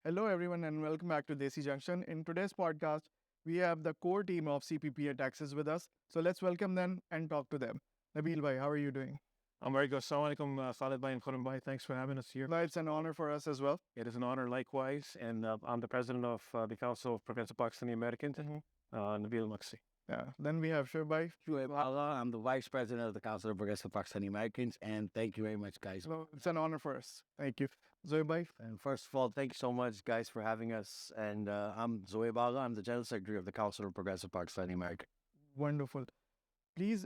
Hello, everyone, and welcome back to Desi Junction. In today's podcast, we have the core team of Cppa Taxes with us. So let's welcome them and talk to them. Nabil bhai, how are you doing? I'm very good. Assalamu alaikum, Khalid bhai and Khurram bhai. Thanks for having us here. No, it's an honor for us as well. It is an honor likewise. And I'm the president of the Council of Progressive Pakistani Americans, Nabil Magsi. Yeah. Then we have Shoaib Agha. Shoaib Agha. I'm the Vice President of the Council of Progressive Pakistani Americans, and thank you very much, guys. So it's an honor for us. Thank you. Zohaib Agha. And first of all, thank you so much, guys, for having us. And I'm Zohaib Agha. I'm the General Secretary of the Council of Progressive Pakistani Americans. Wonderful. Please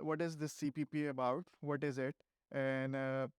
what is this CPPA about? What is it? And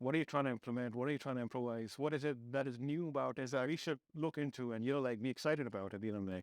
What are you trying to implement? What are you trying to improvise? What is it that is new about it that we should look into and like be excited about at the end of the day?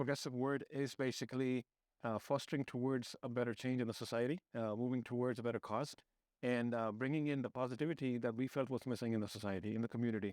progressive word is basically fostering towards a better change in the society, moving towards a better cause, and bringing in the positivity that we felt was missing in the society, in the community.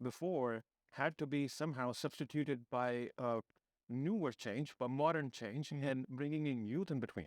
before had to be somehow substituted by a newer change, by modern change, and bringing in youth in between.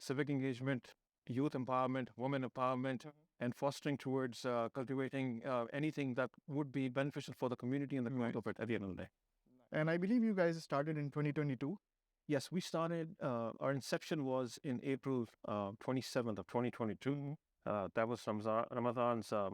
civic engagement, youth empowerment, women empowerment, and fostering towards cultivating anything that would be beneficial for the community and the growth of it at the end of the day. And I believe you guys started in 2022. Yes, we started, our inception was in April 27th of 2022. That was Ramadan's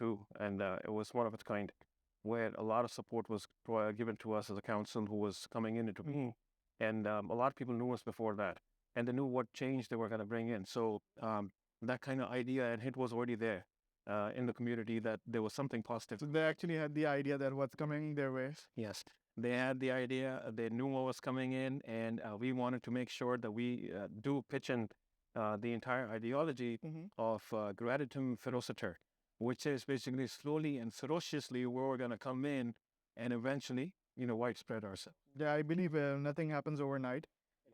too and it was one of its kind where a lot of support was given to us as a council who was coming in into me and a lot of people knew us before that and they knew what change they were going to bring in. So that kind of idea and hit was already there in the community that there was something positive. So they actually had the idea that what's coming their way. Yes, they had the idea, they knew what was coming in, and we wanted to make sure that we do pitch in the entire ideology of gradatum ferociter, which is basically slowly and ferociously where we're going to come in and eventually, widespread ourselves. Yeah, I believe nothing happens overnight.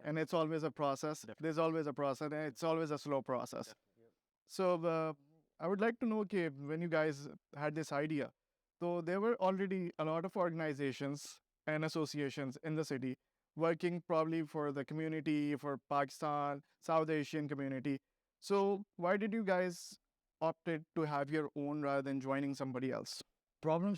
And it's always a process. Definitely. There's always a process, and it's always a slow process. Definitely. So I would like to know, okay, when you guys had this idea, so there were already a lot of organizations and associations in the city working probably for the community, for Pakistan, South Asian community. So why did you guys opted to have your own rather than joining somebody else? Problem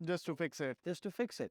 just to fix it.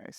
Nice.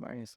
Nice.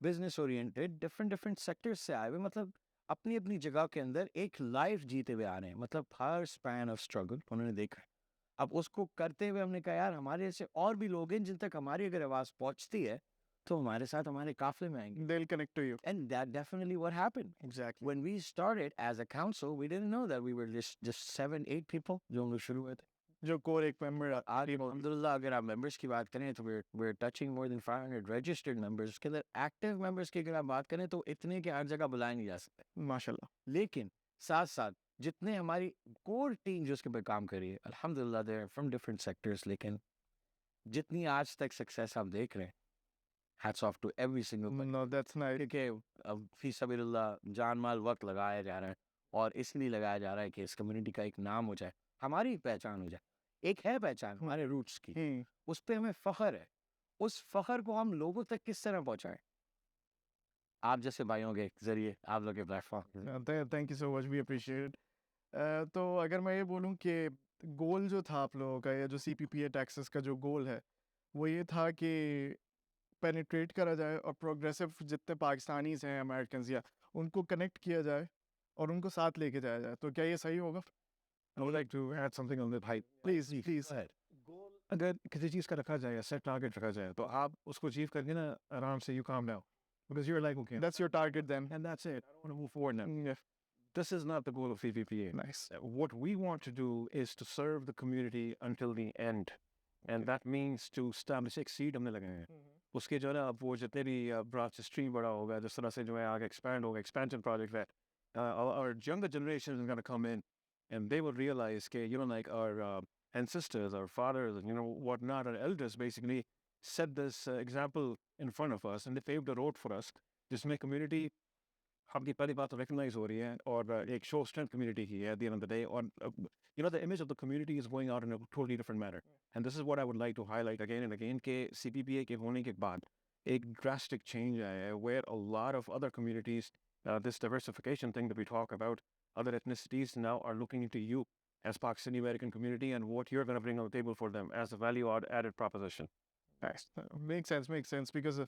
Business oriented different sectors سے آئے ہوئے, مطلب اپنی اپنی جگہ کے اندر ایک life جیتے ہوئے آ رہے ہیں, مطلب ہر اسپین آف اسٹرگل انہوں نے دیکھا ہے. اب اس کو کرتے ہوئے ہم نے کہا یار ہمارے ایسے اور بھی لوگ ہیں جن تک ہماری اگر آواز پہنچتی ہے تو ہمارے ساتھ ہمارے قافلے میں آئیں گے. They'll connect to you. And that definitely what happened. Exactly. When we started as a council, we didn't know that we were just 7-8 people جو ہم لوگ شروع ہوئے تھے. جو کور ایک ممبر آج الحمدللہ اگر آپ ممبرس کی بات کریں تو we're touching more than 500 registered members. اس کے اندر ایکٹیو ممبرس کی اگر آپ بات کریں تو اتنے کہ ہر جگہ بلائے نہیں جا سکتے ماشاء اللہ. لیکن ساتھ ساتھ جتنے ہماری کور ٹیم جو اس کے پر کام کری ہے الحمدللہ they're from different sectors, لیکن جتنی آج تک سکسیس آپ دیکھ رہے ہیں hats off to every single one. No, that's nice. کیونکہ فی سبیل اللہ جان مال وقت لگایا جا رہا ہے اور اس لیے لگایا جا رہا ہے کہ اس کمیونٹی کا ایک نام ہو جائے, ہماری پہچان ہو جائے. ایک ہے پہچان ہمارے روٹس کی, اس پہ ہمیں فخر ہے. اس فخر کو ہم لوگوں تک کس طرح پہنچائیں؟ آپ جیسے بھائیوں کے ذریعے, آپ لوگ کے platform. Thank you so much, we appreciate. تو اگر میں یہ بولوں کہ گول جو تھا آپ لوگوں کا, یا جو سی پی پی اے ٹیکسز کا جو گول ہے وہ یہ تھا کہ پینیٹریٹ کرا جائے اور پروگریسو جتنے پاکستانیز ہیں امریکنز یا ان کو کنیکٹ کیا جائے اور ان کو ساتھ لے کے جایا جائے. تو کیا یہ صحیح ہوگا؟ I would like to add something on that. بھائی پلیز. اگر کسی چیز کا رکھا جائے یا سیٹ ٹارگیٹ رکھا جائے تو آپ اس کو اچیو کر کے نا آرام سے you calm down because you're like okay That's your target then. and that's it. I don't want to move forward now. Yeah. This is not the goal of CPPA. Nice. What we want to do is to serve the community until the end, and that means to establish ایک seed ہم نے لگائے ہیں. اس کے جو ہے نا اب وہ جتنے بھی برانچ اسٹریم بڑا ہوگا, جس طرح سے جو ہے آگے ایکسپینڈ ہوگا, ایکسپینشن پروجیکٹ ہے, our younger generation is going to come in and they will realize کہ you know like our ancestors, our fathers, and you know whatnot, our elders basically set this example in front of us and they paved the road for us, جس میں community آپ کی پہلی بات recognise ہو رہی ہے اور ایک شو اسٹرینتھ کمیونٹی کی ہے at the end of the day, اور you know the image of the community is going out in a totally different manner. And this is what I would like to highlight again and again کہ CPPA کے ہونے کے بعد ایک drastic change آیا ہے where a lot of other communities, this diversification thing that we talk about, other ethnicities now are looking into you as Pakistani American community and what you're going to bring on the table for them as a value added proposition. Nice. Makes sense because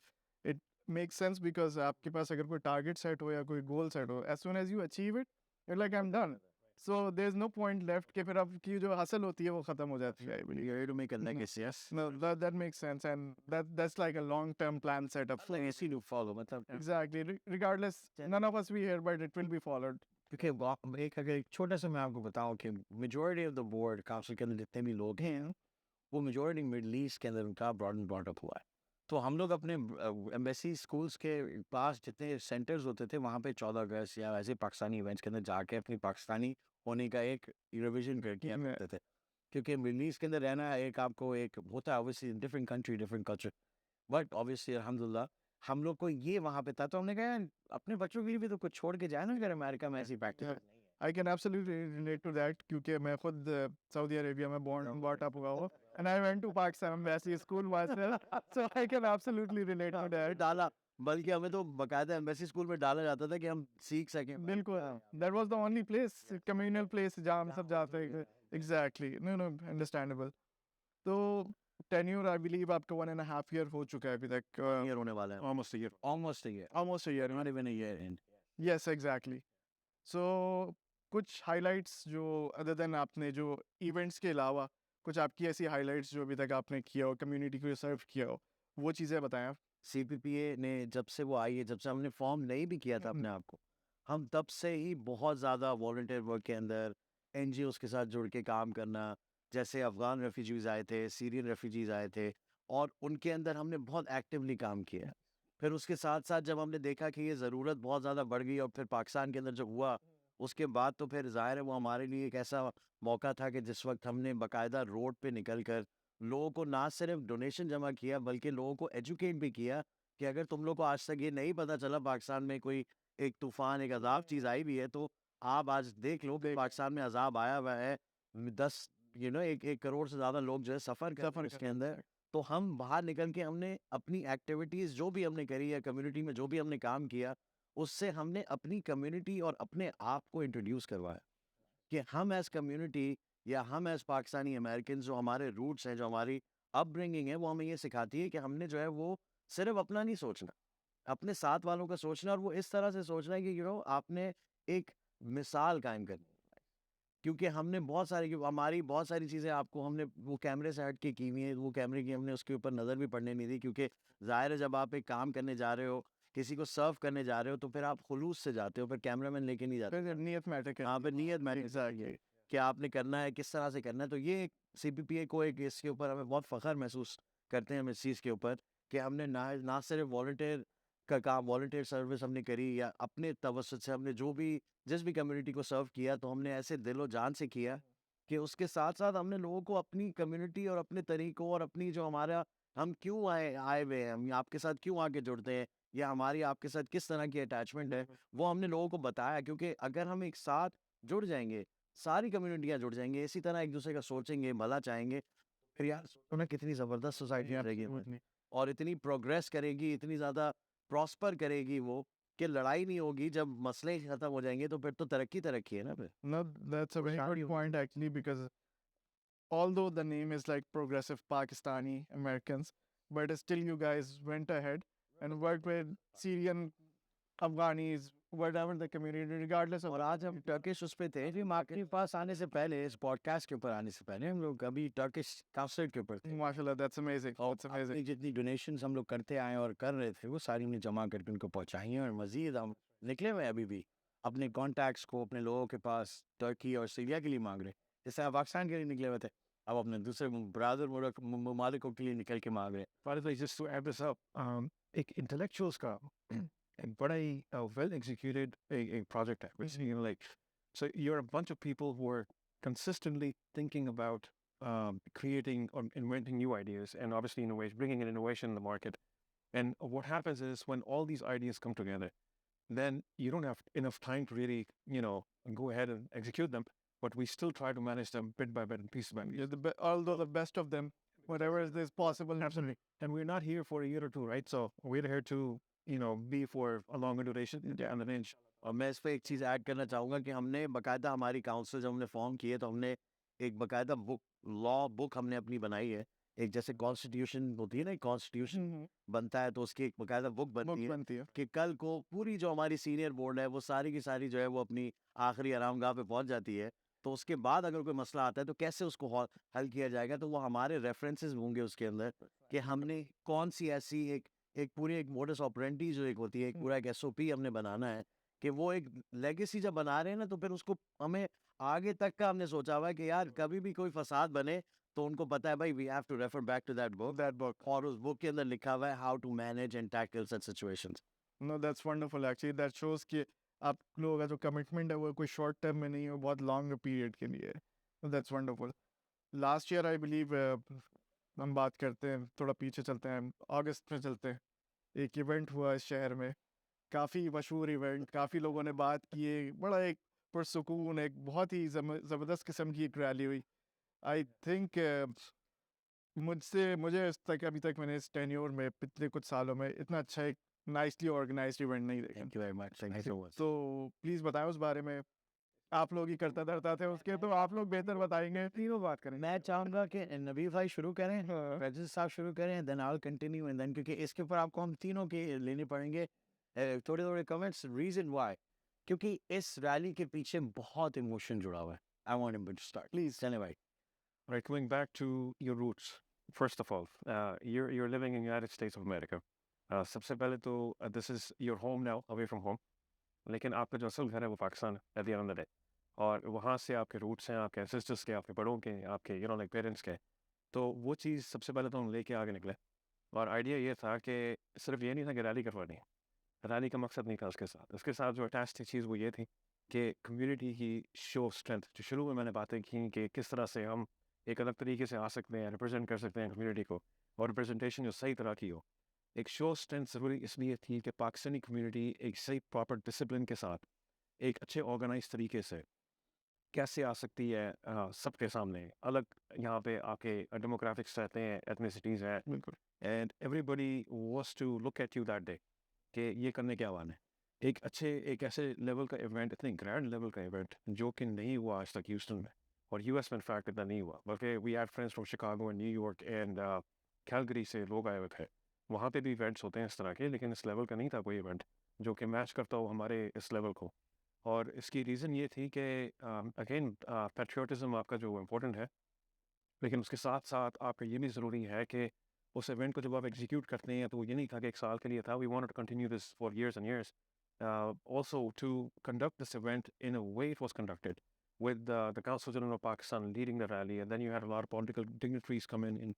it makes sense because آپ کے پاس اگر کوئی target set ہو یا کوئی goal set who, as soon as you achieve it you're like I'm done, so there's no point left کہ پھر آپ کی جو حاصل ہوتی ہے وہ ختم ہو جاتی ہے. You're here to make a legacy, yes? No, that makes sense, and that's like a long term plan set up. Legacy to follow, مطلب Exactly. Regardless, none of us be here, but it will be followed. کیونکہ ایک اگر ایک چھوٹا سا میں آپ کو بتاؤں کہ majority of the board council کے اندر جتنے بھی لوگ ہیں وہ میجورٹی مڈل ایسٹ کے اندر ان کا براٹ اپ ہوا ہے. تو ہم لوگ اپنے ایمبیسی اسکولس کے پاس جتنے سینٹرز ہوتے تھے وہاں پہ 14 اگست یا ایسے پاکستانی ایونٹس کے اندر جا کے اپنی پاکستانی ہونے کا ایک ریویژن کیا کرتے تھے, کیونکہ مڈل ایسٹ کے اندر رہنا ایک آپ کو ایک ہوتا ہے obviously different country different culture, but obviously الحمدللہ ہم لوگ کو یہ وہاں پہ تھا. تو ہم نے کہا اپنے بچوں کے لیے بھی تو کچھ چھوڑ کے جائے نا اگر امریکہ میں ایسی practice. I can absolutely relate to that کیونکہ میں خود سعودی عربیہ میں born and brought up ہوا ہوں and I went to Pakistan embassy school myself, so I can absolutely relate to that. ڈالا, بلکہ ہمیں تو باقاعدہ ایمبیسی اسکول میں ڈالا جاتا تھا کہ ہم سیکھ سکیں. بالکل, that was the only place, communal place جہاں ہم سب جاتے ہیں. Exactly. No, understandable. تو tenure I believe آپ کا 1.5 year ہو چکا ہے ابھی تک. year ہونے والا ہے, Almost a year. Almost a year. not even a year end. Yes, exactly. So کچھ ہائی لائٹس جو ادر دین آپ نے جو ایونٹس کے علاوہ کچھ آپ کی ایسی ہائی لائٹس جو ابھی تک آپ نے کیا ہو, کمیونٹی کو سرو کیا ہو, وہ چیزیں بتائیں آپ. سی پی پی اے نے جب سے وہ آئی ہے, جب سے ہم نے فارم نہیں بھی کیا تھا اپنے آپ کو, ہم تب سے ہی بہت زیادہ والنٹیئر ورک کے اندر این جی اوز کے ساتھ جڑ کے کام کرنا. جیسے افغان ریفیوجیز آئے تھے, سیرین ریفیوجیز آئے تھے, اور ان کے اندر ہم نے بہت ایکٹیولی کام کیا. پھر اس کے ساتھ ساتھ جب ہم نے دیکھا کہ یہ ضرورت بہت زیادہ بڑھ گئی اور پھر پاکستان کے اندر جب ہوا اس کے بعد تو پھر ظاہر ہے وہ ہمارے لیے ایک ایسا موقع تھا کہ جس وقت ہم نے باقاعدہ روڈ پہ نکل کر لوگوں کو نہ صرف ڈونیشن جمع کیا بلکہ لوگوں کو ایجوکیٹ بھی کیا کہ اگر تم لوگ کو آج تک یہ نہیں پتہ چلا پاکستان میں کوئی ایک طوفان ایک عذاب چیز آئی بھی ہے, تو آپ آج دیکھ لو کہ پاکستان میں عذاب آیا ہوا ہے. 1 کروڑ سے زیادہ لوگ جو ہے سفر اس کے اندر. تو ہم باہر نکل کے ہم نے اپنی ایکٹیویٹیز جو بھی ہم نے کری ہے کمیونٹی میں جو بھی ہم نے کام کیا اس سے ہم نے اپنی کمیونٹی اور اپنے آپ کو انٹروڈیوس کروایا کہ ہم ایز کمیونٹی یا ہم ایز پاکستانی امریکنز جو ہمارے روٹس ہیں, جو ہماری اپ برنگنگ ہے, وہ ہمیں یہ سکھاتی ہے کہ ہم نے جو ہے وہ صرف اپنا نہیں سوچنا, اپنے ساتھ والوں کا سوچنا اور وہ اس طرح سے سوچنا ہے کہ آپ نے ایک مثال قائم کرنی ہے، کیونکہ ہم نے بہت ساری ہماری بہت ساری چیزیں آپ کو ہم نے وہ کیمرے سے ہٹ کے کی ہوئی ہیں، وہ کیمرے کی ہم نے اس کے اوپر نظر بھی پڑنے نہیں دی، کیونکہ ظاہر ہے جب آپ ایک کام کرنے جا رہے ہو، کسی کو سرو کرنے جا رہے ہو، تو پھر آپ خلوص سے جاتے ہو، پھر کیمرہ مین لے کے نہیں جاتے، پھر نیت میٹر ہاں پھر نیت میٹر ایگزیکٹلی. کہ آپ نے کرنا ہے کس طرح سے کرنا ہے. تو یہ سی پی پی اے کو ایک اس کے اوپر ہمیں بہت فخر محسوس کرتے ہیں ہم اس چیز کے اوپر کہ ہم نے نہ صرف والنٹیئر کا کام، والنٹیئر سروس ہم نے کری، یا اپنے توسط سے ہم نے جو بھی جس بھی کمیونٹی کو سرو کیا تو ہم نے ایسے دل و جان سے کیا کہ اس کے ساتھ ساتھ ہم نے لوگوں کو اپنی کمیونٹی اور اپنے طریقوں اور اپنی جو ہمارا ہم کیوں آئے ہوئے ہیں، ہم آپ کے ساتھ کیوں آ کے جڑتے ہیں، یا ہماری آپ کے ساتھ کس طرح کی اٹیچمنٹ ہے، وہ ہم نے لوگوں کو بتایا. کیونکہ اگر ہم ایک ساتھ جڑ جائیں گے، ساری کمیونٹیاں جڑ جائیں گے، اسی طرح ایک دوسرے کا سوچیں گے، بھلا چاہیں گے، پھر یار سوچو نا کتنی زبردست سوسائٹی رہے گی اور اتنی پروگریس کرے گی، اتنی زیادہ پراسپر کرے گی وہ کہ لڑائی نہیں ہوگی. جب مسئلے ختم ہو جائیں گے تو پھر تو ترقی ہے نا. پھر No, that's a very good point actually, because although the name is like Progressive Pakistani Americans, but still you guys went ahead and worked with Syrian, Afghanis, whatever the community, regardless of. اور آج ہم Turkish اس پہ تھے جی، آپ کے پاس آنے سے پہلے، اس پوڈ کاسٹ کے اوپر آنے سے پہلے ہم لوگ ابھی ٹرکش کانسرٹ کے اوپر تھے. MashaAllah, that's amazing. اور That's amazing. اپنی جتنی ڈونیشنز ہم لوگ کرتے آئے اور کر رہے تھے وہ ساری ہم نے جمع کر کے ان کو پہنچائی ہیں، اور مزید ہم نکلے ہوئے ابھی بھی اپنے کانٹیکٹس کو اپنے لوگوں کے پاس ٹرکی اور سیریا کے لیے مانگ رہے، جس سے پاکستان کے لیے نکلے ہوئے تھے، اب اپنے دوسرے برادر ممالکوں کے لیے نکل کے مانگ رہے. By the way, just to add this up, ایک intellectuals کا ایک بڑا ہی well executed ایک project ہے, which you know, like, so you're a bunch of people who are consistently thinking about creating or inventing new ideas, and obviously innovation, bringing in innovation in the market. And what happens is when all these ideas come together, then you don't have enough time to really, you know, go ahead and execute them, but we still try to manage them bit by bit and piece by piece. You're although the best of them, whatever is possible. Absolutely. And we're not here for a year or two, right? So we're here to, you know, be for a longer duration. Yeah. And then inch. اور میں اس پہ ایک چیز add کرنا چاہوں گا کہ ہم نے باقاعدہ ہماری کاؤنسل جب ہم نے فارم کیے تو ہم نے ایک باقاعدہ لا بک ہم نے اپنی بنائی ہے. ایک جیسے کانسٹیٹیوشن ہوتی ہے نا، کانسٹیٹیوشن بنتا ہے تو اس کی ایک باقاعدہ بک بنتی ہے کہ کل کو پوری جو ہماری سینئر بورڈ ہے وہ ساری کی ساری جو ہے وہ اپنی آخری آرام گاہ پہ پہنچ جاتی ہے، تو اس کے بعد اگر کوئی مسئلہ آتا ہے تو کیسے اس کو حل کیا جائے گا، تو وہ ہمارے ریفرنسز ہوں گے اس کے اندر کہ ہم نے کون سی ایسی ایک پوری ایک موڈس آپرینٹی جو ایک ہوتی ہے، ایک پورا ایک ایس او پی ہم نے بنانا ہے کہ وہ ایک لیگیسی جب بنا رہے ہیں نا تو پھر اس کو ہمیں آگے تک کا ہم نے سوچا ہوا ہے کہ یار کبھی بھی کوئی فساد بنے تو ان کو پتا ہے بھائی we have to refer back to that book, اور اس بک کے اندر لکھا ہوا ہے how to manage and tackle such situations. No, that's wonderful actually. That shows کہ آپ لوگوں کا جو کمٹمنٹ ہے وہ کوئی شارٹ ٹرم میں نہیں ہے، بہت لانگ پیریڈ کے لیے. That's wonderful. Last year I believe ہم بات کرتے ہیں، تھوڑا پیچھے چلتے ہیں، اگست میں چلتے ہیں، ایک ایونٹ ہوا اس شہر میں، کافی مشہور ایونٹ، کافی لوگوں نے بات کی، بڑا ایک پرسکون، ایک بہت ہی زبردست قسم کی ایک ریلی ہوئی. آئی تھنک مجھے اس تک ابھی تک میں نے اس ٹینیور میں پچھلے کچھ سالوں میں اتنا اچھا ایک نائسلی آرگنائزڈ ایونٹ نہیں دیکھا. Thank you very much, thank you so much. تو پلیز بتائیں اس بارے میں، آپ لوگ ہی کرتا دھرتا تھے اس کے، تو آپ لوگ بہتر بتائیں گے، تینوں بات کریں. میں چاہوں گا کہ نبیل بھائی شروع کریں، فیضل صاحب شروع کریں، دین آئی ول کنٹینیو، اینڈ دین کیونکہ اس کے اوپر آپ کو ہم تینوں کے لینے پڑیں گے تھوڑے تھوڑے کمنٹس. ریزن وائی، کیونکہ اس ریلی کے پیچھے بہت ایموشن جڑا ہوا ہے. آئی وانٹ ہم ٹو اسٹارٹ، پلیز چلیں بھائی. Right, going back to your roots, first of all, you're living in the United States of America. سب سے پہلے تو this is your home now, away from home. لیکن آپ کا جو اصل گھر ہے وہ پاکستان ہے at the end of the day. اور وہاں سے آپ کے روٹس ہیں، آپ کے سسٹرس کے، آپ کے بڑوں کے، آپ کے like پیرنٹس کے. تو وہ چیز سب سے پہلے تو ہم لے کے آگے نکلے، اور آئیڈیا یہ تھا کہ صرف یہ نہیں تھا کہ ریلی کروانی ہے، ریلی کا مقصد نہیں تھا. اس کے ساتھ جو اٹیچ تھی چیز وہ یہ تھی کہ کمیونٹی کی شو اسٹرینتھ. جو شروع میں نے باتیں کی کہ کس طرح سے ہم ایک الگ طریقے سے آ سکتے ہیں، ریپرزینٹ کر سکتے ہیں کمیونٹی کو، اور ریپرزنٹیشن جو صحیح طرح کی ہو. ایک شو اسٹرینتھ ضروری اس لیے تھی کہ پاکستانی کمیونٹی ایک صحیح پراپر ڈسپلن کے ساتھ ایک اچھے آرگنائز طریقے سے کیسے آ سکتی ہے سب کے سامنے. الگ یہاں پہ آ کے ڈیموگرافکس رہتے ہیں، ایتھنیسٹیز ہیں، بالکل. And everybody was to look at you that day کہ یہ کرنے کے آوان ہے. ایک ایسے لیول کا ایونٹ، اتنے گرینڈ لیول کا ایونٹ جو کہ نہیں ہوا آج تک ہیوسٹن میں، اور یو ایس میں انفیکٹ اتنا نہیں ہوا، بلکہ we had friends from Chicago and New York and Calgary سے لوگ آئے ہوئے تھے. وہاں پہ بھی ایونٹس ہوتے ہیں اس طرح کے, لیکن اس لیول کا نہیں تھا کوئی ایونٹ جو کہ میچ کرتا ہو ہمارے اس لیول کو. اور اس کی ریزن یہ تھی کہ اگین پیٹریوٹزم آپ کا جو امپورٹنٹ ہے, لیکن اس کے ساتھ ساتھ آپ کا یہ بھی ضروری ہے کہ اس ایونٹ کو جب آپ ایگزیکیوٹ کرتے ہیں تو وہ یہ نہیں تھا کہ ایک سال کے لیے تھا. We want to continue this for years and years. Also to conduct this event in a way it was conducted with the Council General of Pakistan leading the rally, and then you had a lot of political dignitaries come in.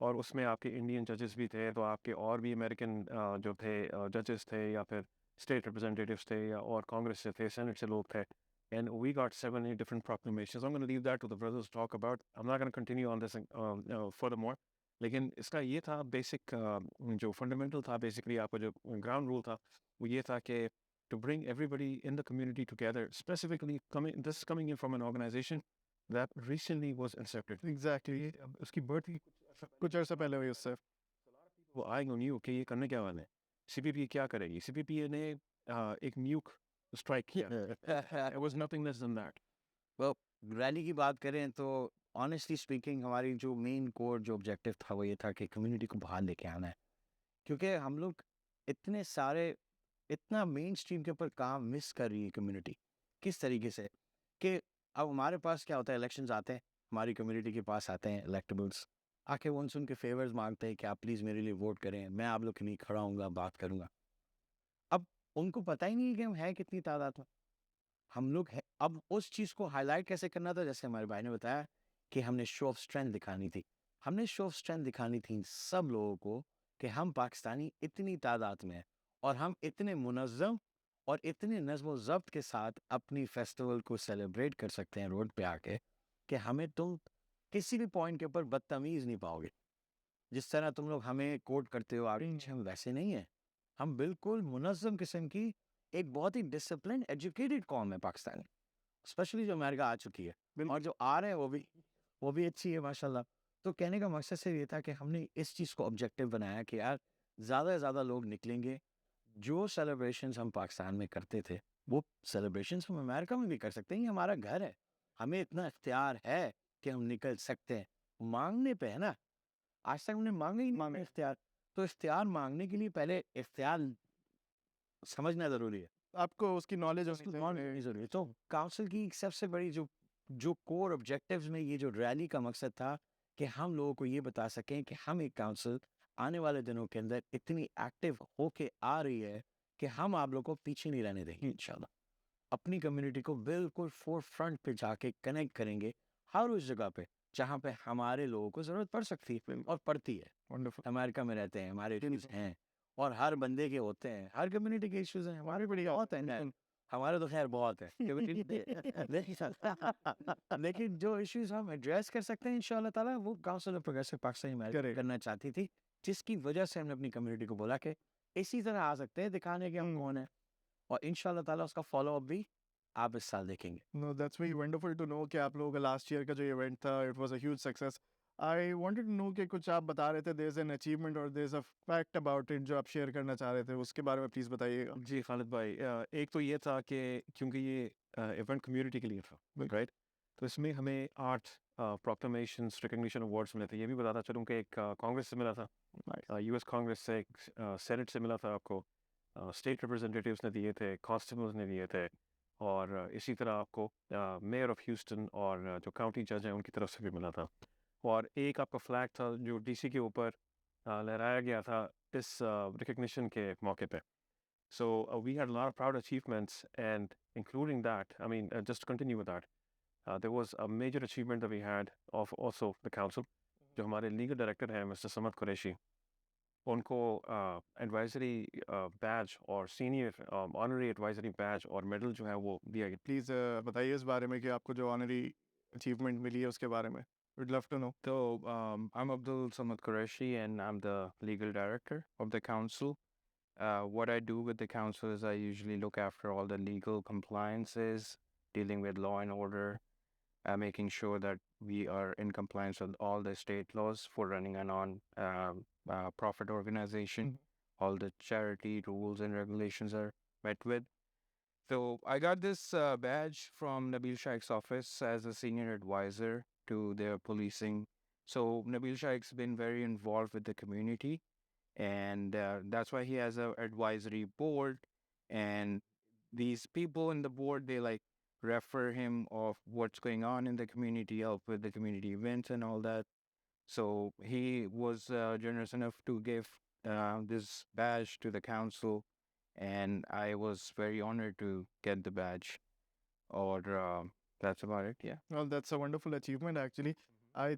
اور اس میں آپ کے Indian ججز بھی تھے, تو آپ کے اور بھی امریکن جو تھے ججز تھے, یا پھر اسٹیٹ ریپرزینٹیوس تھے, یا اور کانگریس سے تھے, سینٹ سے لوگ تھے. And we got 7 different proclamations. I'm going to leave that to the brothers to talk about. I'm not going to continue on this furthermore. لیکن اس کا یہ تھا بیسک جو فنڈامنٹل تھا, بیسکلی آپ کا جو گراؤنڈ رول تھا وہ یہ تھا کہ to bring everybody in the community together, specifically this is coming in from an organization that recently was incepted. Exactly. اس کی برتھ کچھ عرصہ پہلے ہوئی اس سے. وہ آئے نیو کہ یہ کرنے کیا والے ہیں, سی پی پی کیا کرے گی. سی پی پی نے ایک نیوک اسٹرائک کیا. It was nothing less than that. well, rally کی بات کریں تو آنیسٹلی اسپیکنگ ہماری جو مین کور جو آبجیکٹیو تھا وہ یہ تھا کہ کمیونٹی کو باہر لے کے آنا ہے, کیونکہ ہم لوگ اتنے سارے اتنا مین اسٹریم کے اوپر کام مس کر رہی ہے کمیونٹی. کس طریقے سے کہ اب ہمارے پاس کیا ہوتا ہے, الیکشنز آتے ہیں, ہماری کمیونٹی کے پاس آتے ہیں الیکٹیبلس, آ کے وہ ان کے فیورز مانگتے ہیں کہ آپ پلیز میرے لیے ووٹ کریں, میں آپ لوگ کے لیے کھڑا ہوں گا, بات کروں گا. اب ان کو پتہ ہی نہیں کہ ہم ہیں کتنی تعداد میں, ہم لوگ ہے. اب اس چیز کو ہائی لائٹ کیسے کرنا تھا, جیسے ہمارے بھائی نے بتایا کہ ہم نے شو آف اسٹرینتھ دکھانی تھی. ہم نے شو آف اسٹرینتھ دکھانی تھی سب لوگوں کو کہ ہم پاکستانی اتنی تعداد میں ہیں, اور ہم اتنے منظم اور اتنے نظم و ضبط کے ساتھ اپنی فیسٹیول کو سیلیبریٹ کر سکتے ہیں روڈ پہ آ کے, کہ ہمیں تم کسی بھی پوائنٹ کے اوپر بدتمیز نہیں پاؤ گے. جس طرح تم لوگ ہمیں کوٹ کرتے ہو ہم ویسے نہیں ہیں. ہم بالکل منظم قسم کی ایک بہت ہی ڈسپلن ایجوکیٹڈ قوم ہے پاکستانی, اسپیشلی جو امریکہ آ چکی ہے, اور جو آ رہے ہیں وہ بھی اچھی ہے ماشاء اللہ. تو کہنے کا مقصد سے یہ تھا کہ ہم نے اس چیز کو آبجیکٹیو بنایا کہ یار زیادہ سے زیادہ لوگ نکلیں گے. جو سیلیبریشنز ہم پاکستان میں کرتے تھے وہ سیلیبریشنز ہم امریکہ میں بھی کر سکتے ہیں. یہ ہمارا گھر ہے, ہمیں اتنا اختیار ہے کہ ہم نکل سکتے ہیں. مانگنے پہ ہے نا, آج تک ہم نے مانگے ہی نہیں اختیار. تو اختیار مانگنے کے لیے پہلے اختیار سمجھنا ضروری ہے, آپ کو اس کی نالج ہونی ضروری ہے. تو کاؤنسل کی سب سے بڑی جو کور آبجیکٹیوز میں یہ جو ریلی کا مقصد تھا کہ ہم لوگوں کو یہ بتا سکیں کہ ہم ایک کاؤنسل آنے والے دنوں کے اندر اتنی ایکٹیو ہو کے آ رہی ہے کہ ہم آپ لوگوں کو پیچھے نہیں رہنے دیں گے. انشاءاللہ اپنی کمیونٹی کو بالکل فور فرنٹ پہ جا کے کنیکٹ کریں گے, ہر اس جگہ پہ جہاں پہ ہمارے لوگوں کو ضرورت پڑ سکتی ہے اور پڑتی ہے. امریکہ میں رہتے ہیں, ہمارے ایشوز ہیں, اور ہر بندے کے ہوتے ہیں, ہر کمیونٹی کے ایشوز ہیں, ہمارے بڑی بہت ہیں, ہمارے تو خیر بہت ہے. لیکن جو ایشوز ہم ایڈریس کر سکتے ہیں انشاءاللہ تعالیٰ, وہ کاؤنسل آف پروگریسو پاکستان کرنا چاہتی تھی, جس کی وجہ سے ہم نے اپنی کمیونٹی کو بولا کہ اسی طرح آ سکتے ہیں دکھانے کے ہم کون ہیں, اور انشاءاللہ تعالیٰ اس کا فالو اپ بھی آپ اس سال دیکھیں گے. No, that's very wonderful to know کہ آپ لوگوں کا لاسٹ ایئر کا جو ایونٹ تھا it was a huge success. I wanted to know کہ کچھ آپ بتا رہے تھے there is an achievement or there is a fact about it جو آپ شیئر کرنا چاہ رہے تھے, اس کے بارے میں پلیز بتائیے گا. جی خالد بھائی, ایک تو یہ تھا کہ کیونکہ یہ ایونٹ کمیونٹی کے لیے تھا, رائٹ, تو اس میں ہمیں 8 پروکلمیشنز ریکگنیشن ایوارڈس ملے تھے. یہ بھی بتاتا چلوں کہ ایک کانگریس سے ملا تھا, یو ایس کانگریس سے, ایک سینٹ سے ملا تھا آپ کو, اسٹیٹ ریپرزینٹیوز نے دیے تھے, کانسٹیبلز نے دیے تھے, اور اسی طرح آپ کو میئر آف ہیوسٹن اور جو کاؤنٹی جج ہیں ان کی طرف سے بھی ملا تھا. اور ایک آپ کا فلیگ تھا جو ڈی سی کے اوپر لہرایا گیا تھا اس ریکگنیشن کے موقع پہ. So we had a lot of proud achievements, and including that, I mean, just to continue with that, there was a major achievement that we had of also the council. جو ہمارے legal director ہیں mister Samad Qureshi, ان کو advisory بیج اور senior honorary advisory بیج اور medal جو ہے وہ دیا گیا. پلیز بتائیے اس بارے میں کہ آپ کو جو آنری اچیومنٹ ملی ہے اس کے بارے میں. We'd love to know. So, I'm Abdul Samad Qureshi, and I'm the legal director of the council. What I do with the council is I usually look after all the legal compliances, dealing with law and order, making sure that we are in compliance with all the state laws for running a non-profit organization. All the charity rules and regulations are met with. So I got this badge from Nabil Shaikh's office as a senior advisor to their policing. So Nabil Shaikh's been very involved with the community, and that's why he has a advisory board. And these people in the board, they like refer him of what's going on in the community, help with the community events and all that. So he was generous enough to give this badge to the council, and I was very honored to get the badge. Or that's about it. Yeah. Well, that's a wonderful achievement actually. I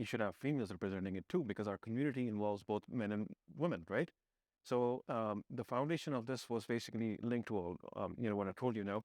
you should have females representing it too, because our community involves both men and women, right? So the foundation of this was basically linked to, what I told you now.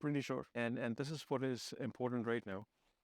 Pretty sure. And this is what is important right now,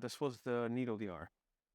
this was the need of the hour.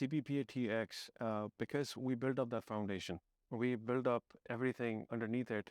CPP at TX, because we built up that foundation, we build up everything underneath it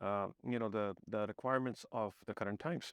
the requirements of the current times.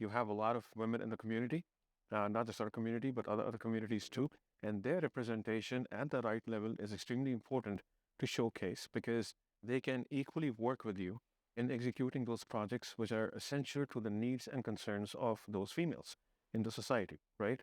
you have a lot of women in the community, not just our community, but other communities too. And their representation at the right level is extremely important to showcase, because they can equally work with you in executing those projects which are essential to the needs and concerns of those females in the society, right?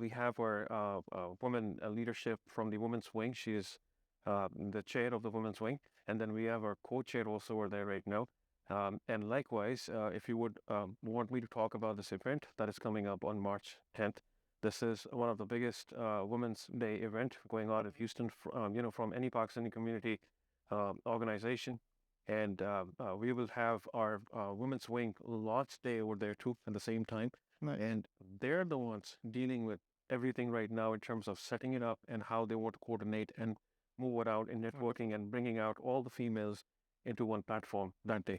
we have our woman leadership from the women's wing. She is the chair of the women's wing, and then we have our co-chair also over there right now. And likewise, if you would want me to talk about this event that is coming up on March 10th, this is one of the biggest Women's Day event going on in Houston, from any Pakistani community organization. And we will have our Women's Wing launch day over there too at the same time. Nice. And they're the ones dealing with everything right now in terms of setting it up and how they want to coordinate and move it out in networking and bringing out all the females into one platform that day.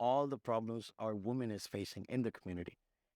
all the problems our women is facing in the community.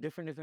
different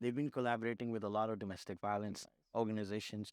they've been collaborating with a lot of domestic violence organizations,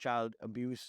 child abuse,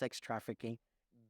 sex trafficking,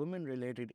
women related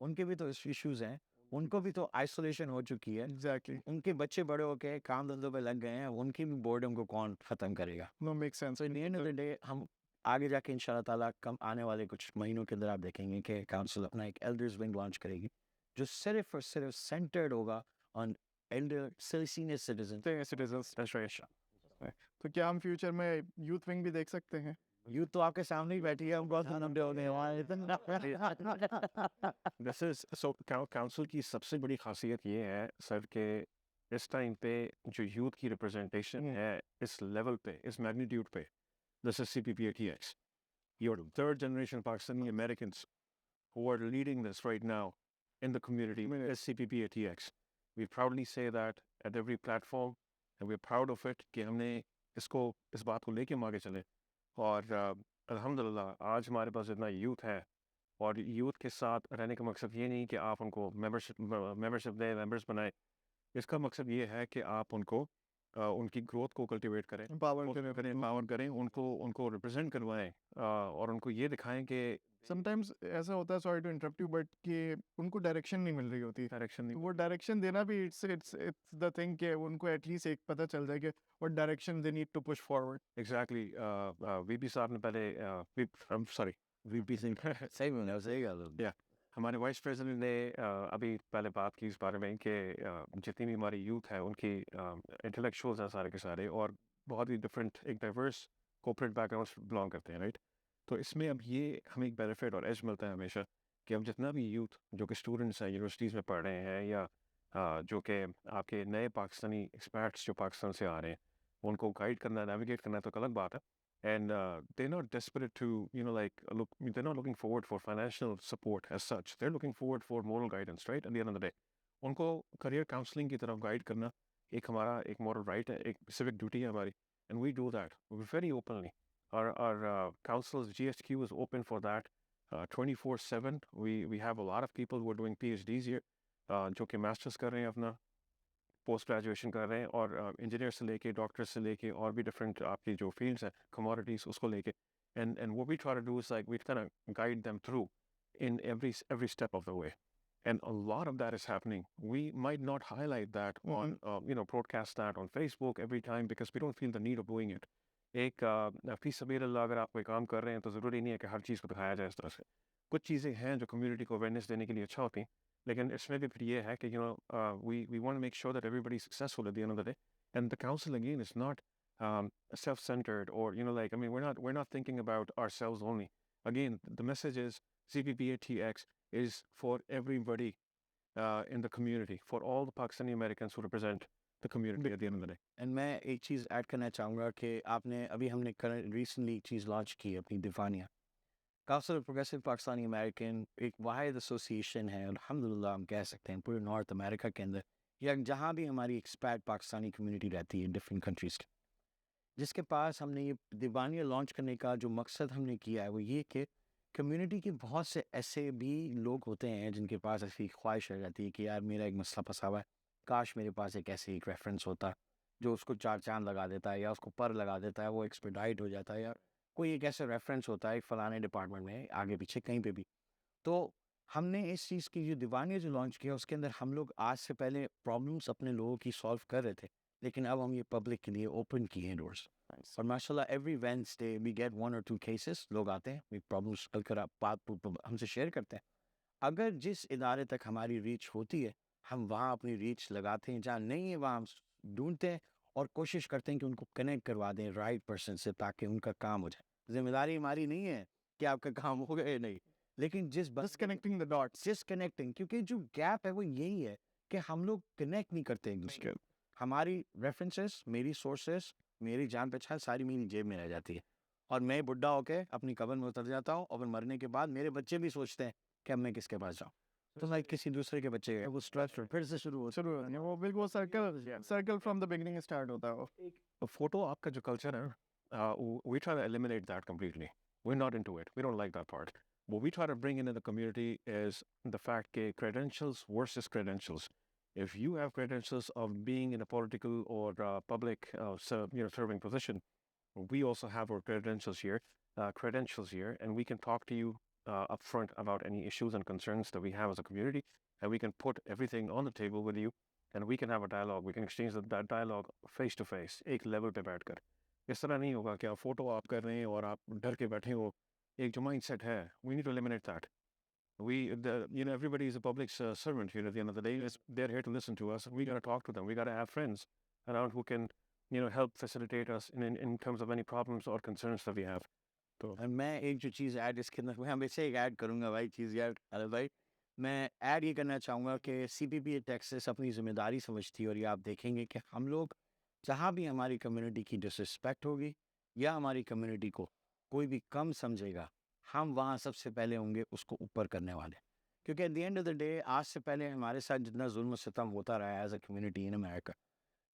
ان کے بھی تو issues ہیں, ان کو بھی تو isolation ہو چکی ہے, Exactly. ان کے بچے بڑے ہو کے کام دھندوں پہ لگ گئے ہیں, ان کی بھی بورڈم کو کون ختم کرے گا؟ No, makes sense. So in the end of the day, ہم آگے جا کے ان شاء اللہ تعالیٰ کم آنے والے کچھ مہینوں کے اندر آپ دیکھیں گے کہ کاؤنسل اپنا ایک ایلڈرز ونگ لانچ کرے گی جو صرف اور صرف سینٹرڈ ہوگا on elder senior citizen. Citizens. That's right. تو کیا ہم فیوچر میں یوتھ ونگ بھی دیکھ سکتے ہیں؟ یوتھ تو آپ کے سامنے ہی بیٹھی ہے, ہم بہت نمبر ہونے والے. This is so council کی سب سے بڑی خاصیت یہ ہے سر کہ اس ٹائم پہ جو یوتھ کی ریپرزنٹیشن ہے اس لیول پہ, اس میگنیٹیوڈ پہ, this is CPPATX. You're third generation Pakistani Americans who are leading this right now in the community is CPPATX. We proudly say that at every platform and we're proud of it کہ ہم نے اس بات کو لے کے آگے چلے. اور الحمدللہ آج ہمارے پاس اتنا یوتھ ہے, اور یوتھ کے ساتھ رہنے کا مقصد یہ نہیں کہ آپ ان کو ممبرشپ دیں, ممبرس بنائیں. اس کا مقصد یہ ہے کہ آپ ان کو ان کی گروتھ کو کلٹیویٹ کریں, Empower کریں, امپاور کریں, ان کو ریپرزینٹ کروائیں, اور ان کو یہ دکھائیں کہ Sometimes ایسا ہوتا ہے, sorry to interrupt you, but کہ ان کو ڈائریکشن نہیں مل رہی ہوتی. ڈائریکشن نہیں. وہ ڈائریکشن دینا بھی it's the thing کہ ان کو ایٹ لیسٹ ایک پتہ چل جائے کہ what direction they need to push forward. Exactly. V P صاحب نے پہلے سوری صحیح میں صحیح گا. ہمارے وائس پریزیڈنٹ نے ابھی پہلے بات کی اس بارے میں کہ جتنی بھی ہماری یوتھ ہے ان کی انٹلیکچوئلز ہیں سارے کے سارے, اور بہت ہی ڈفرینٹ ایک ڈائیورس کوپریٹ بیک گراؤنڈ سے بلانگ کرتے ہیں, رائٹ. تو اس میں اب یہ ہمیں ایک بینیفٹ اور ایج ملتا ہے ہمیشہ کہ اب جتنا بھی یوتھ جو کہ اسٹوڈنٹس ہیں یونیورسٹیز میں پڑھ رہے ہیں, یا جو کہ آپ کے نئے پاکستانی ایکسپیرٹس جو پاکستان سے آ رہے ہیں, ان کو گائڈ کرنا, نیویگیٹ کرنا تو ایک الگ بات ہے. And they're not desperate to, they're not looking forward for financial support as such. They're looking forward for moral guidance, right? At the end of the day. ان کو career counseling کی طرف گائڈ کرنا ایک ہمارا ایک moral right ہے, ایک civic duty ہے ہماری. And we do that very openly. Our council's GHQ is open for that 24/7. We have a lot of people who are doing PhDs here, جو کہ masters کر رہے ہیں, اپنا پوسٹ گریجویشن کر رہے ہیں, اور انجینئر سے لے کے ڈاکٹر سے لے کے اور بھی ڈفرینٹ آپ کی جو فیلڈس ہیں کموڈیٹیز اس کو لے کے, and what we try to do is like we kind of guide them through in every step of the way, and a lot of that is happening. We might not highlight that on broadcast that on Facebook every time because we don't feel the need of doing it. ایک فی سبیل اللہ اگر آپ کوئی کام کر رہے ہیں تو ضروری نہیں ہے کہ ہر چیز کو دکھایا جائے اس طرح سے. کچھ چیزیں ہیں جو کمیونٹی کو اویئرنیس دینے کے لیے اچھا ہوتی ہیں, لیکن اس میں بھی پھر یہ ہے کہ we want to make sure that everybody is successful at the end of the day. And the council again is not self-centered, or we're not thinking about ourselves only. Again, the message is CPPATX is for everybody in the community, for all the Pakistani Americans who represent the community at the end of the day. And میں ایک چیز add کرنا چاہوں گا کہ آپ نے ابھی ہم نے ریسنٹلی ایک چیز لانچ کی اپنی دیوانیہ. Council of progressive Pakistani American ایک واحد ایسوسیشن ہے, الحمدللہ ہم کہہ سکتے ہیں پورے نارتھ امریکہ کے اندر, یا جہاں بھی ہماری ایکسپیٹ پاکستانی کمیونٹی رہتی ہے ڈفرینٹ کنٹریز کے, جس کے پاس ہم نے یہ دیوانیہ لانچ کرنے کا جو مقصد ہم نے کیا ہے وہ یہ کہ کمیونٹی کے بہت سے ایسے بھی لوگ ہوتے ہیں جن کے پاس ایسی خواہش رہتی ہے کہ یار میرا ایک مسئلہ پھنسا ہوا ہے, کاش میرے پاس ایک ایسے ایک ریفرنس ہوتا جو اس کو 4 چاند لگا دیتا ہے, یا اس کو پر لگا دیتا ہے, وہ ایکسپیڈائٹ ہو جاتا ہے, یا کوئی ایک ایسا ریفرنس ہوتا ہے فلانے ڈپارٹمنٹ میں آگے پیچھے کہیں پہ بھی. تو ہم نے اس چیز کی جو دیوانیہ جو لانچ کیا اس کے اندر ہم لوگ آج سے پہلے پرابلمس اپنے لوگوں کی سالو کر رہے تھے, لیکن اب ہم یہ پبلک کے لیے اوپن کیے ہیں ڈورس. اور ماشاء اللہ every Wednesday we get 1 or 2 cases, لوگ آتے ہیں, وہ پرابلمس کل کر بات ہم سے شیئر کرتے ہیں. اگر جس ادارے تک ہماری ریچ ہوتی ہے ہم وہاں اپنی ریچ لگاتے ہیں, جہاں نہیں ہے وہاں ہم ڈھونڈتے ہیں اور کوشش کرتے ہیں کہ ان کو کنیکٹ کروا دیں رائٹ پرسن سے تاکہ ان کا کام ہو جائے. ذمہ داری ہماری نہیں ہے کہ آپ کا کام ہو گیا نہیں, لیکن Disconnecting the dots. کنیکٹنگ, کیونکہ جو گیپ ہے وہ یہی ہے کہ ہم لوگ کنیکٹ نہیں کرتے ایک دوسرے. ہماری ریفرنسز, میری سورسز, میری جان پہچان ساری میری جیب میں رہ جاتی ہے, اور میں بڈھا ہو کے اپنی قبر میں اتر جاتا ہوں, اور مرنے کے بعد میرے بچے بھی سوچتے ہیں کہ اب میں کس کے پاس جاؤں, تو میں کسی دوسرے کے بچے وہ اسٹریس پھر سے شروع ہوتا ہے. وہ بالکل circle from the beginning start ہوتا ہے. فوٹو آپ کا جو کلچر ہے, we try to eliminate that completely. We're not into it. We don't like that part. What we try to bring into the community is the fact that credentials versus credentials. If you have credentials of being in a political or public serving position, we also have our credentials here, and we can talk to you upfront about any issues and concerns that we have as a community, and we can put everything on the table with you, and we can have a dialogue. We can exchange that dialogue face to face, ایک level پہ بیٹھ کر. اس طرح نہیں ہوگا کہ آپ photo آپ کر رہے ہیں اور آپ ڈر کے بیٹھے ہو. ایک جو مائنڈ سیٹ ہے, we need to eliminate that. Everybody is a public servant here at the end of the day. They're here to listen to us. We got to talk to them. We got to have friends around who can, help facilitate us in terms of any problems or concerns that we have. تو میں ایک جو چیز add اس کے اندر میں ہمیشہ ایک add کروں گا بھائی, چیز ایڈ بھائی, میں ایڈ یہ کرنا چاہوں گا کہ سی پی پی ٹیکسس اپنی ذمہ داری سمجھتی ہے, اور یہ آپ دیکھیں گے کہ ہم لوگ جہاں بھی ہماری کمیونٹی کی ڈسرسپیکٹ ہوگی یا ہماری کمیونٹی کو کوئی بھی کم سمجھے گا, ہم وہاں سب سے پہلے ہوں گے اس کو اوپر کرنے والے. کیونکہ at the end of the day آج سے پہلے ہمارے ساتھ جتنا ظلم و ستم ہوتا رہا ہے as a community in America,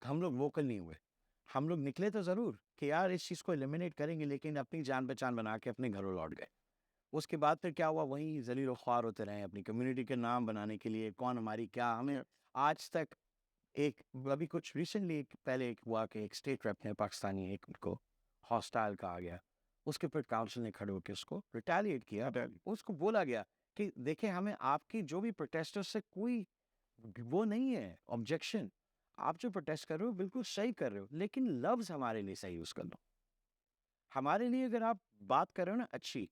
ہم لوگ ووکل نہیں ہوئے. ہم لوگ نکلے تو ضرور کہ یار اس چیز کو ایلیمینیٹ کریں گے, لیکن اپنی جان پہچان بنا کے اپنے گھروں لوٹ گئے. اس کے بعد پھر کیا ہوا, وہیں ذلیل و خوار ہوتے رہے اپنی کمیونٹی کے نام بنانے کے لیے, کون ہماری کیا. ہمیں آج تک ایک ابھی کچھ ریسنٹلی پہلے ایک ہوا کہ ایک اسٹیٹ ریپ نے پاکستانی ایک کو ہاسٹائل کہا گیا, اس کے پھر کاؤنسل نے کھڑے ہو کے اس کو ریٹیلیٹ کیا. اس کو بولا گیا کہ دیکھیں ہمیں آپ کی جو بھی پروٹیسٹر سے کوئی وہ نہیں ہے آبجیکشن, آپ جو پروٹیسٹ کر رہے ہو بالکل صحیح کر رہے ہو, لیکن لفظ ہمارے لیے صحیح یوز کر لو. ہمارے لیے اگر آپ بات کر رہے ہو نا اچھی,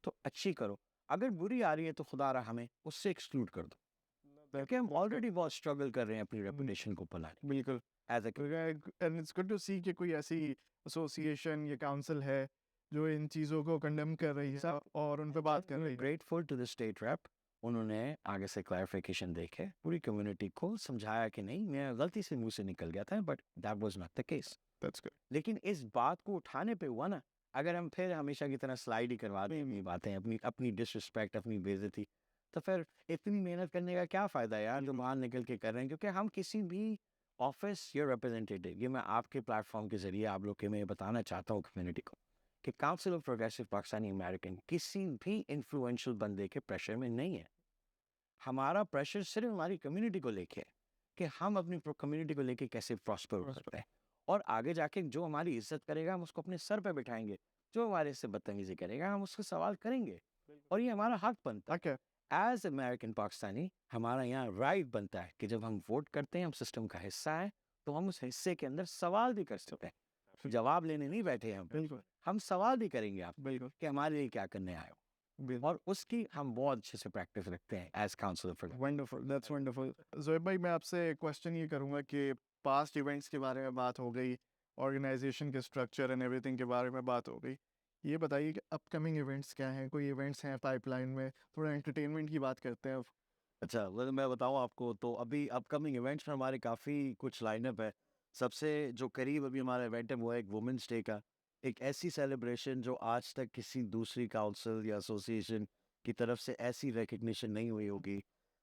تو اچھی کرو. اگر بری آ رہی ہے تو خدا رہا ہمیں اس سے ایکسکلوڈ کر دو, کیونکہ ہم آلریڈی بہت اسٹرگل کر رہے ہیں اپنی ریپوٹیشن کو پلانے. بالکل. As a and it's good to see کہ کوئی ایسی ایسوسیشن یا کاؤنسل ہے جو ان چیزوں کو کنڈیم کر رہی ہے اور ان پہ بات کر رہی ہے. Grateful to the state rep, انہوں نے آگے سے کلیریفیکیشن دے کے پوری کمیونٹی کو سمجھایا کہ نہیں, میں غلطی سے منہ سے نکل گیا تھا, but that was not the case. لیکن اس بات کو اٹھانے پہ ہوا نا, اگر ہم پھر ہمیشہ کی طرح سلائڈ ہی کروا دیں اپنی باتیں, اپنی ڈس رسپیکٹ, اپنی بے عزتی, تو پھر اتنی محنت کرنے کا کیا فائدہ یار جو باہر نکل کے کر رہے ہیں. کیونکہ ہم کسی بھی آفس یا ریپرزینٹیٹیو, یہ میں آپ کے پلیٹ فارم کے ذریعے آپ لوگ کے میں بتانا چاہتا ہوں کمیونٹی کو, کہ council of progressive Pakistani American کسی بھی انفلوئنشل بندے کے پریشر میں نہیں ہے. ہمارا پریشر صرف ہماری کمیونٹی کو لے کے ہے کہ ہم اپنی کمیونٹی کو لے کے کیسے پراسپر ہو سکتے ہیں, اور آگے جا کے جو ہماری عزت کرے گا ہم اس کو اپنے سر پہ بٹھائیں گے, جو ہمارے سے بدتمیزی کرے گا ہم اس سے سوال کریں گے, اور یہ ہمارا حق بنتا ہے. ایز امریکن پاکستانی ہمارا یہاں رائٹ بنتا ہے کہ جب ہم ووٹ کرتے ہیں, ہم سسٹم کا حصہ ہیں, تو ہم اس حصے کے اندر سوال بھی کر سکتے ہیں. جواب لینے نہیں بیٹھے ہم, ہم سوال بھی کریں گے آپ کہ ہمارے لیے کیا کرنے آئے ہو, اور اس کی ہم بہت اچھے سے پریکٹس رکھتے ہیں as council. Wonderful, that's wonderful. Zohaib بھائی, میں آپ سے کوشچن یہ کروں گا کہ پاسٹ ایونٹس کے بارے میں بات ہو گئی, آرگنائزیشن کے اسٹرکچر اینڈ ایوری تھنگ کے بارے میں بات ہو گئی, یہ بتائیے کہ اپ کمنگ ایونٹس کیا ہیں, کوئی ایونٹس ہیں پائپ لائن میں, تھوڑا انٹرٹینمنٹ کی بات کرتے ہیں اب. اچھا, میں بتاؤں آپ کو, تو ابھی اپ کمنگ ایونٹس میں ہمارے کافی کچھ لائن اپ ہے. سب سے جو قریب ابھی ہمارا ایونٹ ہے وہ ہے ایک وومنس ڈے کا, ایک ایسی سیلیبریشن جو آج تک کسی دوسری کاؤنسل یا ایسوسیشن کی طرف سے ایسی ریکگنیشن نہیں ہوئی ہوگی.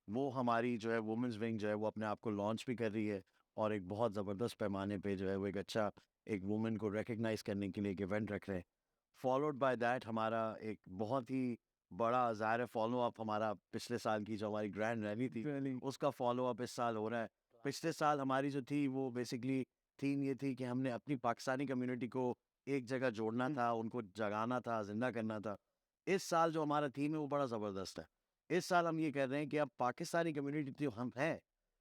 وہ ہماری جو ہے وومنس ونگ جو ہے وہ اپنے آپ کو لانچ بھی کر رہی ہے, اور ایک بہت زبردست پیمانے پہ جو ہے وہ ایک اچھا ایک وومن کو ریکگنائز کرنے کے لیے ایک ایونٹ رکھ رہے ہیں. فالوڈ بائی دیٹ ہمارا ایک بہت ہی بڑا ظاہر فالو اپ, ہمارا پچھلے سال کی جو ہماری گرینڈ ریلی تھی اس کا فالو اپ اس سال ہو رہا ہے. پچھلے سال ہماری جو تھی وہ بیسکلی تھیم یہ تھی کہ ہم نے اپنی پاکستانی کمیونٹی کو ایک جگہ جوڑنا تھا, ان کو جگانا تھا, زندہ کرنا تھا. اس سال جو ہمارا تھیم ہے وہ بڑا زبردست ہے. اس سال ہم یہ کہہ رہے ہیں کہ اب پاکستانی کمیونٹی تو ہم ہیں,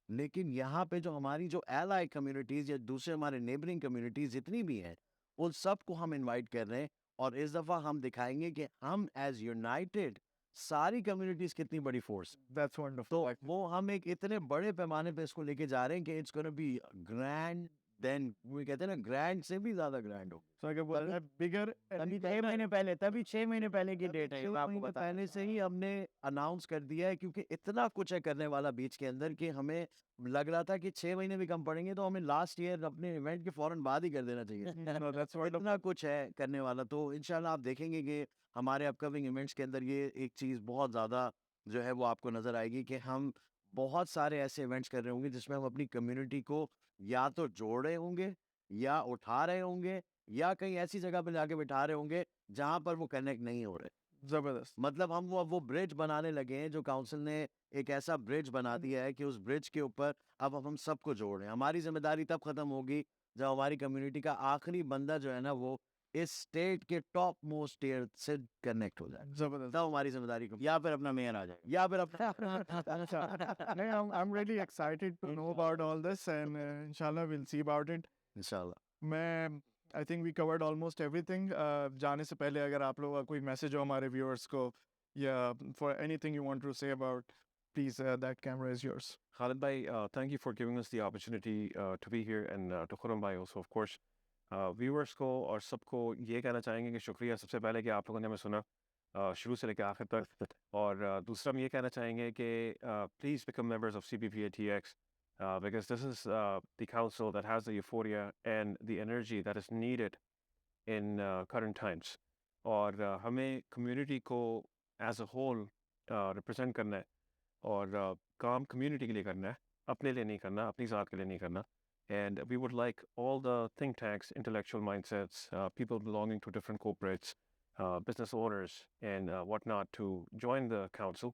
لیکن یہاں پہ جو ہماری جو ایلائی کمیونٹیز یا دوسرے ہمارے نیبرنگ کمیونٹیز جتنی بھی ہیں ان سب کو ہم انوائٹ کر رہے ہیں, اور اس دفعہ ہم دکھائیں گے کہ ہم ایز یونائٹیڈ ساری کمیونٹیز کتنی بڑی فورس. That's wonderful. تو وہ ہم ایک اتنے بڑے پیمانے پہ اس کو لے کے جا رہے ہیں کہ اٹس گونا بی گرینڈ, دین وہ کہتے ہیں نا گرینڈ سے بھی زیادہ گرینڈ ہو. بگر تبھی 6 مہینے پہلے کی ڈیٹ ہے, پہلے سے ہی ہم نے اناؤنس کر دیا ہے, کیونکہ اتنا کچھ ہے کرنے والا بیچ کے اندر کہ ہمیں لگ رہا تھا کہ 6 مہینے بھی کم پڑیں گے, تو ہمیں لاسٹ ایئر اپنے ایونٹ کے فوراً بعد ہی کر دینا چاہیے. اتنا کچھ ہے کرنے والا. تو انشاءاللہ آپ دیکھیں گے کہ ہمارے اپ کمنگ ایونٹس کے اندر یہ ایک چیز بہت زیادہ جو ہے وہ آپ کو نظر آئے گی کہ ہم بہت سارے ایسے ایونٹس کر رہے ہوں گے جس میں ہم اپنی کمیونٹی کو یا تو جوڑ رہے ہوں گے, یا اٹھا رہے ہوں گے, یا کہیں ایسی جگہ پہ جا کے بٹھا رہے ہوں گے جہاں پر وہ کنیکٹ نہیں ہو رہے. زبردست. مطلب ہم وہ برج بنانے لگے ہیں, جو کاؤنسل نے ایک ایسا برج بنا دیا ہے کہ اس برج کے اوپر اب ہم سب کو جوڑ رہے ہیں. ہماری ذمہ داری تب ختم ہوگی جب ہماری کمیونٹی کا آخری بندہ جو ہے نا وہ اس اسٹیٹ کے ٹاپ موسٹ ٹیئر سے کنیکٹ ہو جائے. زبردست. تب ہماری ذمہ داری کو یا پھر اپنا میئر آ جائے یا پھر اپنا I'm really excited to know about all this, and inshallah we'll see about it. انشاءاللہ. I think we covered almost everything. جانے سے پہلے اگر آپ لوگوں کا کوئی میسج ہو ہمارے viewers کو یا for anything you want to say about, please, that camera is yours. Khalid bhai, thank you for giving us the opportunity to be here, and to Khurram bhai also, of course. Viewers کو اور سب کو یہ کہنا چاہیں گے کہ شکریہ سب سے پہلے کہ آپ لوگوں نے ہمیں سنا شروع سے لے کے آخر تک. اور دوسرا ہم یہ کہنا چاہیں گے کہ please become members of CPPA TX, because this is the council that has the euphoria and the energy that is needed in current times. اور ہمیں کمیونٹی کو ایز اے ہول ریپرزینٹ کرنا ہے اور کام کمیونٹی کے لیے کرنا ہے, اپنے لیے نہیں کرنا, اپنی ذات کے لیے نہیں کرنا. And we would like all the think tanks, intellectual mindsets, people belonging to different corporates, business owners, and whatnot to join the council,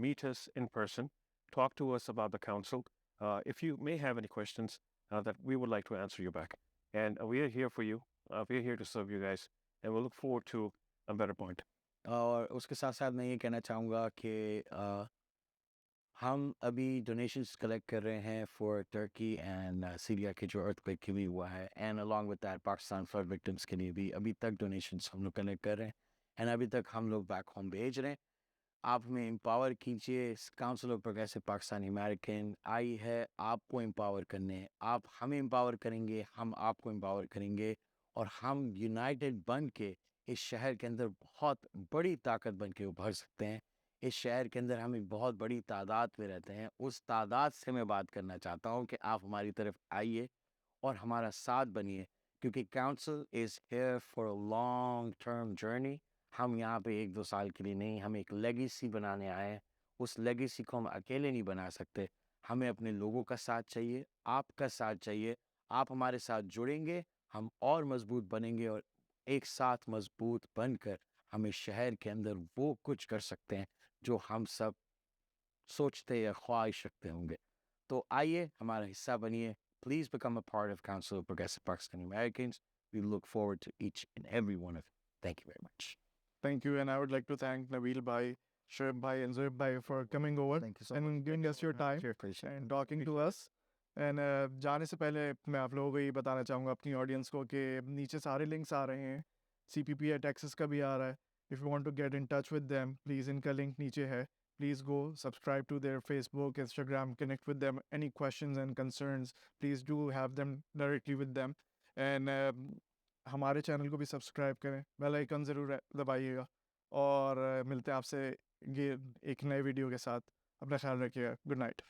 meet us in person, talk to us about the council. If you may have any questions, that we would like to answer you back. And we are here for you. We are here to serve you guys, and we'll look forward to a better point. اور اس کے ساتھ ساتھ میں یہ کہنا چاہوں گا کہ ہم ابھی ڈونیشنس کلیکٹ کر رہے ہیں فار ٹرکی اینڈ سیریا کے جو ارتھ کویک بھی ہوا ہے, and along with that Pakistan flood victims کے لیے بھی ابھی تک ڈونیشنس ہم لوگ کلیکٹ کر رہے ہیں, اینڈ ابھی تک ہم لوگ بیک ہوم بھیج رہے ہیں. آپ ہمیں امپاور کیجیے. Council of progressive Pakistani American آئی ہے آپ کو امپاور کرنے. آپ ہمیں امپاور کریں گے, ہم آپ کو امپاور کریں گے, اور ہم یونائٹڈ بن کے اس شہر کے اندر بہت بڑی طاقت بن کے ابھر سکتے ہیں. اس شہر کے اندر ہم ایک بہت بڑی تعداد میں رہتے ہیں. اس تعداد سے میں بات کرنا چاہتا ہوں کہ آپ ہماری طرف آئیے اور ہمارا ساتھ بنیے, کیونکہ council is here for a long term journey. ہم یہاں پہ 1-2 سال کے لیے نہیں, ہم ایک لیگیسی بنانے آئے ہیں. اس لیگیسی کو ہم اکیلے نہیں بنا سکتے. ہمیں اپنے لوگوں کا ساتھ چاہیے, آپ کا ساتھ چاہیے. آپ ہمارے ساتھ جڑیں گے, ہم اور مضبوط بنیں گے, اور ایک ساتھ مضبوط بن کر ہم اس شہر کے اندر وہ کچھ کر سکتے ہیں جو ہم سب سوچتے یا خواہش رکھتے ہوں گے. تو آئیے ہمارا حصہ بنیے. Please become a part of council of progressive Pakistani Americans. We look forward to each and every one of you. Thank you very much. Thank you, and I would like to thank Nabil bhai, Shoaib bhai, and Zohaib bhai for coming over and giving us your time and talking to us. And جانے سے پہلے میں آپ لوگوں کو یہ بتانا چاہوں گا اپنی آڈینس کو کہ نیچے سارے لنکس آ رہے ہیں. CPPA ٹیکسس کا بھی آ رہا ہے. If you want to get in touch with them, please, ان کا لنک نیچے ہے. Please go subscribe to their Facebook, Instagram, connect with them. Any questions and concerns, please do have them directly with them. And ہمارے channel کو بھی subscribe کریں, bell icon ضرور دبائیے گا, اور ملتے ہیں آپ سے یہ ایک نئے ویڈیو کے ساتھ. اپنا خیال رکھیے گا. Good night.